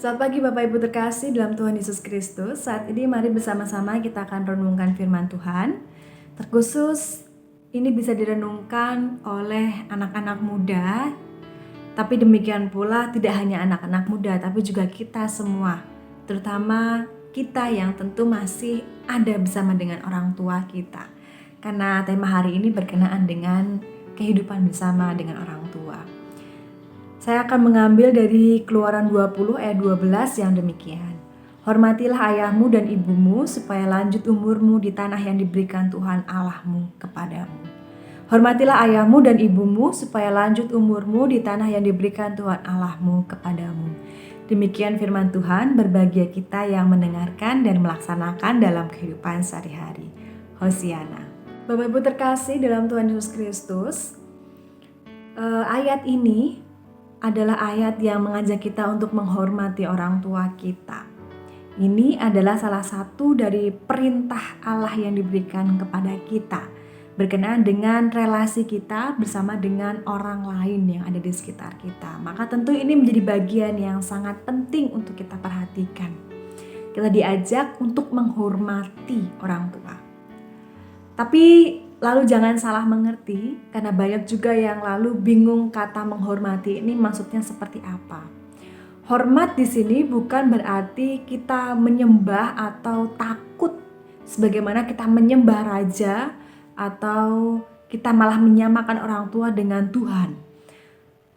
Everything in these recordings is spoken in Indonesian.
Selamat pagi Bapak Ibu terkasih dalam Tuhan Yesus Kristus. Saat ini mari bersama-sama kita akan renungkan firman Tuhan. Terkhusus ini bisa direnungkan oleh anak-anak muda. Tapi demikian pula tidak hanya anak-anak muda tapi juga kita semua. Terutama kita yang tentu masih ada bersama dengan orang tua kita. Karena tema hari ini berkenaan dengan kehidupan bersama dengan orang tua. Saya akan mengambil dari Keluaran 20 ayat 12 yang demikian. Hormatilah ayahmu dan ibumu supaya lanjut umurmu di tanah yang diberikan Tuhan Allahmu kepadamu. Hormatilah ayahmu dan ibumu supaya lanjut umurmu di tanah yang diberikan Tuhan Allahmu kepadamu. Demikian firman Tuhan, berbahagia kita yang mendengarkan dan melaksanakan dalam kehidupan sehari-hari. Hosiana. Bapak Ibu terkasih dalam Tuhan Yesus Kristus, ayat ini adalah ayat yang mengajak kita untuk menghormati orang tua kita. Ini adalah salah satu dari perintah Allah yang diberikan kepada kita berkenaan dengan relasi kita bersama dengan orang lain yang ada di sekitar kita. Maka tentu ini menjadi bagian yang sangat penting untuk kita perhatikan. Kita diajak untuk menghormati orang tua. Tapi lalu jangan salah mengerti, karena banyak juga yang lalu bingung kata menghormati ini maksudnya seperti apa. Hormat di sini bukan berarti kita menyembah atau takut sebagaimana kita menyembah raja atau kita malah menyamakan orang tua dengan Tuhan.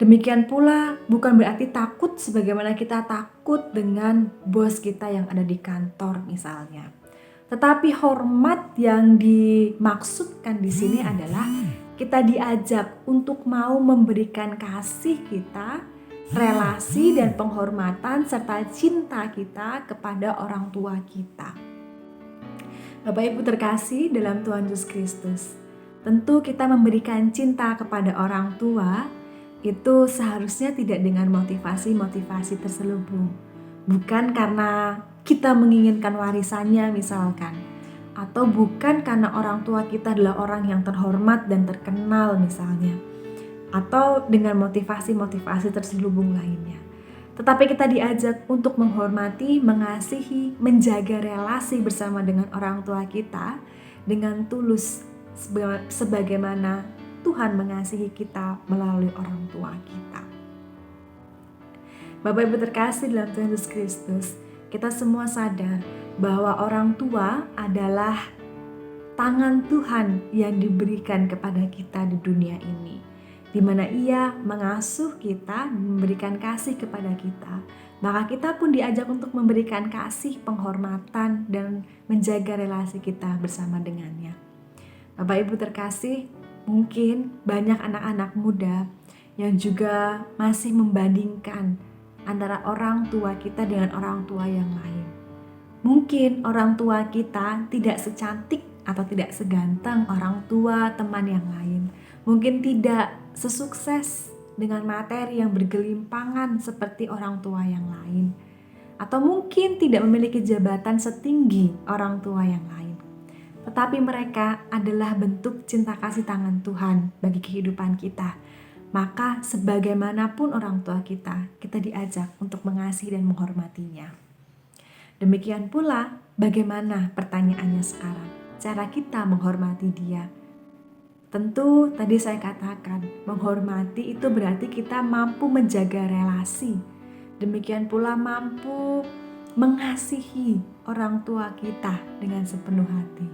Demikian pula bukan berarti takut sebagaimana kita takut dengan bos kita yang ada di kantor misalnya. Tetapi hormat yang dimaksudkan di sini adalah kita diajak untuk mau memberikan kasih kita, relasi dan penghormatan serta cinta kita kepada orang tua kita. Bapak Ibu terkasih dalam Tuhan Yesus Kristus, tentu kita memberikan cinta kepada orang tua itu seharusnya tidak dengan motivasi-motivasi terselubung. Bukan karena kita menginginkan warisannya misalkan, atau bukan karena orang tua kita adalah orang yang terhormat dan terkenal misalnya, atau dengan motivasi-motivasi terselubung lainnya. Tetapi kita diajak untuk menghormati, mengasihi, menjaga relasi bersama dengan orang tua kita dengan tulus sebagaimana Tuhan mengasihi kita melalui orang tua kita. Bapak Ibu terkasih dalam Tuhan Yesus Kristus, kita semua sadar bahwa orang tua adalah tangan Tuhan yang diberikan kepada kita di dunia ini, di mana Ia mengasuh kita, memberikan kasih kepada kita. Maka kita pun diajak untuk memberikan kasih, penghormatan, dan menjaga relasi kita bersama dengannya. Bapak Ibu terkasih, mungkin banyak anak-anak muda yang juga masih membandingkan antara orang tua kita dengan orang tua yang lain. Mungkin orang tua kita tidak secantik atau tidak seganteng orang tua teman yang lain. Mungkin tidak sesukses dengan materi yang bergelimpangan seperti orang tua yang lain. Atau mungkin tidak memiliki jabatan setinggi orang tua yang lain. Tetapi mereka adalah bentuk cinta kasih tangan Tuhan bagi kehidupan kita. Maka sebagaimanapun orang tua kita, kita diajak untuk mengasihi dan menghormatinya. Demikian pula bagaimana pertanyaannya sekarang, cara kita menghormati dia. Tentu tadi saya katakan, menghormati itu berarti kita mampu menjaga relasi. Demikian pula mampu mengasihi orang tua kita dengan sepenuh hati.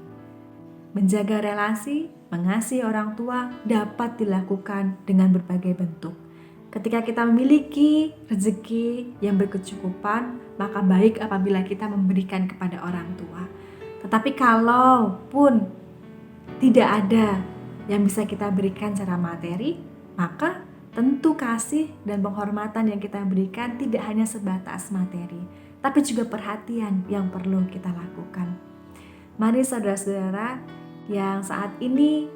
Menjaga relasi, mengasihi orang tua dapat dilakukan dengan berbagai bentuk. Ketika kita memiliki rezeki yang berkecukupan, maka baik apabila kita memberikan kepada orang tua. Tetapi kalaupun tidak ada yang bisa kita berikan secara materi, maka tentu kasih dan penghormatan yang kita berikan tidak hanya sebatas materi, tapi juga perhatian yang perlu kita lakukan. Mari saudara-saudara yang saat ini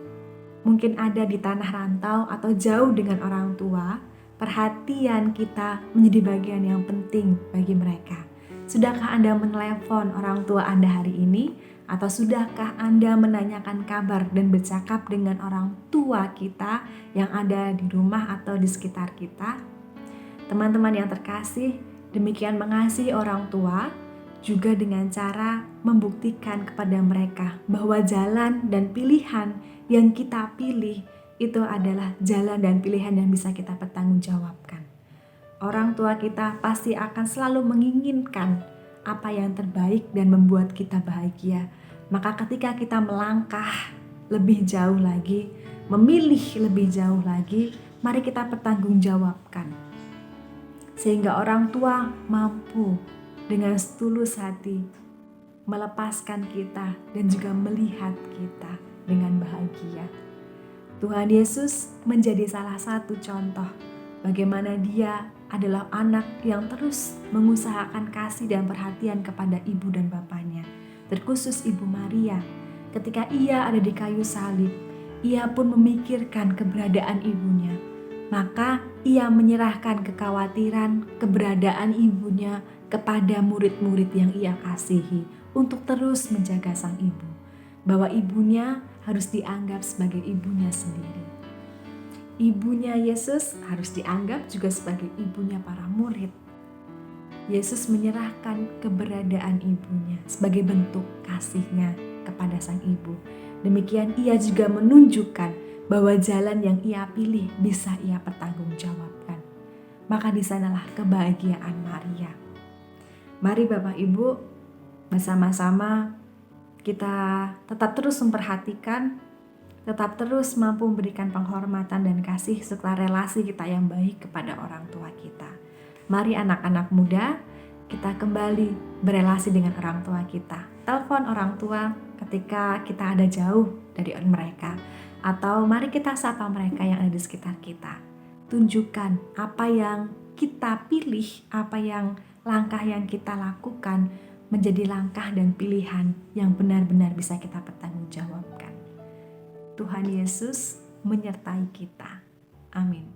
mungkin ada di tanah rantau atau jauh dengan orang tua, perhatian kita menjadi bagian yang penting bagi mereka. Sudahkah Anda menelepon orang tua Anda hari ini? Atau sudahkah Anda menanyakan kabar dan bercakap dengan orang tua kita yang ada di rumah atau di sekitar kita? Teman-teman yang terkasih, Demikian mengasihi orang tua juga dengan cara membuktikan kepada mereka bahwa jalan dan pilihan yang kita pilih itu adalah jalan dan pilihan yang bisa kita pertanggungjawabkan. Orang tua kita pasti akan selalu menginginkan apa yang terbaik dan membuat kita bahagia. Maka ketika kita melangkah lebih jauh lagi, memilih lebih jauh lagi, mari kita pertanggungjawabkan. Sehingga orang tua mampu dengan setulus hati melepaskan kita dan juga melihat kita dengan bahagia. Tuhan Yesus menjadi salah satu contoh bagaimana Dia adalah anak yang terus mengusahakan kasih dan perhatian kepada ibu dan bapaknya, terkhusus Ibu Maria. Ketika ia ada di kayu salib, ia pun memikirkan keberadaan ibunya. Maka ia menyerahkan kekhawatiran keberadaan ibunya kepada murid-murid yang ia kasihi untuk terus menjaga sang ibu, bahwa ibunya harus dianggap sebagai ibunya sendiri. Ibunya Yesus harus dianggap juga sebagai ibunya para murid. Yesus menyerahkan keberadaan ibunya sebagai bentuk kasihnya kepada sang ibu. Demikian ia juga menunjukkan bahwa jalan yang ia pilih bisa ia pertanggungjawabkan. Maka di sanalah kebahagiaan Maria. Mari Bapak Ibu bersama-sama kita tetap terus memperhatikan, tetap terus mampu memberikan penghormatan dan kasih serta relasi kita yang baik kepada orang tua kita. Mari anak-anak muda, kita kembali berelasi dengan orang tua kita. Telepon orang tua ketika kita ada jauh dari mereka. Atau mari kita sapa mereka yang ada di sekitar kita. Tunjukkan apa yang kita pilih, apa yang langkah yang kita lakukan menjadi langkah dan pilihan yang benar-benar bisa kita pertanggungjawabkan. Tuhan Yesus menyertai kita. Amin.